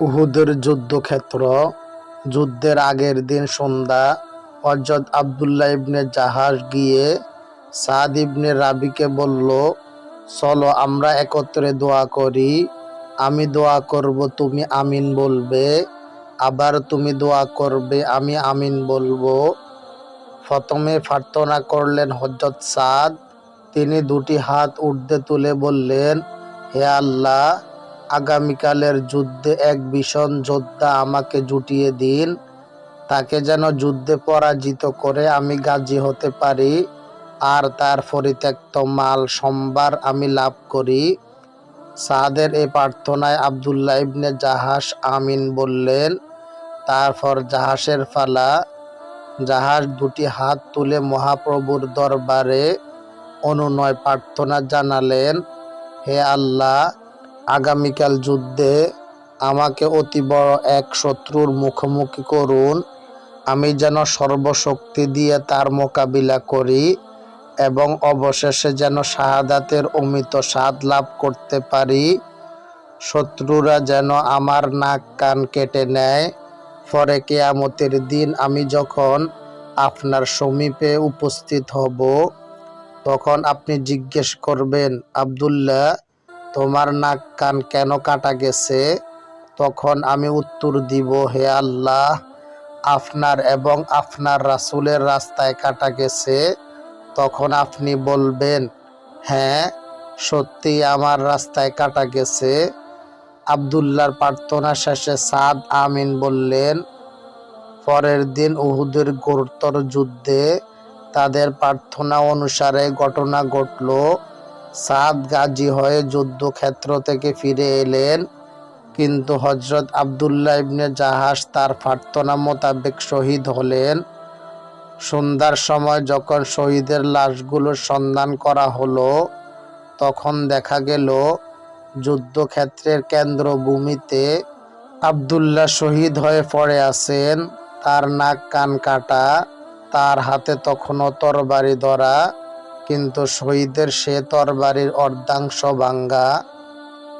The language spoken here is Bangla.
উহুদের যুদ্ধক্ষেত্র। যুদ্ধের আগের দিন সন্ধ্যা হযরত আব্দুল্লাহ ইবনে জাহাশ গিয়ে সাদ ইবনে রাবিকে বলল, চলো আমরা একত্রে দোয়া করি। আমি দোয়া করব, তুমি আমিন বলবে, আবার তুমি দোয়া করবে, আমি আমিন বলবো। প্রথমে প্রার্থনা করলেন হযরত সাদ। তিনি দুটি হাত ঊর্ধ্বে তুলে বললেন, হে আল্লাহ, আগামীকালের যুদ্ধে এক ভীষণ যোদ্ধা আমাকে জুটিয়ে দিন। তাকে যেন যুদ্ধে পরাজিত করে আমি গাজী হতে পারি, আর তার পরিত্যক্ত মাল সম্ভার আমি লাভ করি। সাদের এই প্রার্থনায় আব্দুল্লাহ ইবনে জাহাশ আমিন বললেন। তারপর জাহাসের পালা। জাহাজ দুটি হাত তুলে মহাপ্রভুর দরবারে অনুনয় প্রার্থনা জানালেন, হে আল্লাহ, আগামীকাল যুদ্ধে আমাকে অতি বড় এক শত্রুর মুখোমুখি করুন। আমি যেন সর্বশক্তি দিয়ে তার মোকাবিলা করি এবং অবশেষে যেন শাহাদাতের অমিত স্বাদ লাভ করতে পারি। শত্রুরা যেন আমার নাক কান কেটে নেয়। পরে কিয়ামতের দিন আমি যখন আপনার সমীপে উপস্থিত হব, তখন আপনি জিজ্ঞেস করবেন, আব্দুল্লাহ, তোমার নাক কান কেন কাটা গেছে? তখন আমি উত্তর দিব, হে আল্লাহ, আপনার এবং আপনার রাসূলের রাস্তায় কাটা গেছে। তখন আপনি বলবেন, হ্যাঁ, সত্যি আমার রাস্তায় কাটা গেছে। আব্দুল্লাহর প্রার্থনা শেষে সাদ আমিন বললেন। পরের দিন উহুদের ঘোরতর যুদ্ধে তাদের প্রার্থনা অনুসারে ঘটনা ঘটল। সাদ গাজী হয়ে যুদ্ধক্ষেত্র থেকে ফিরে এলেন, কিন্তু হযরত আব্দুল্লাহ ইবনে জাহাশ তার প্রার্থনা মোতাবেক শহীদ হলেন। সন্ধ্যার সময় যখন শহীদের লাশগুলোর সন্ধান করা হলো, তখন দেখা গেল যুদ্ধক্ষেত্রের কেন্দ্রভূমিতে আব্দুল্লাহ শহীদ হয়ে পড়ে আছেন। তার নাক কান কাটা, তার হাতে তখনও তরবারি ধরা, কিন্তু শহীদের সে তরবারির অর্ধাংশ ভাঙ্গা।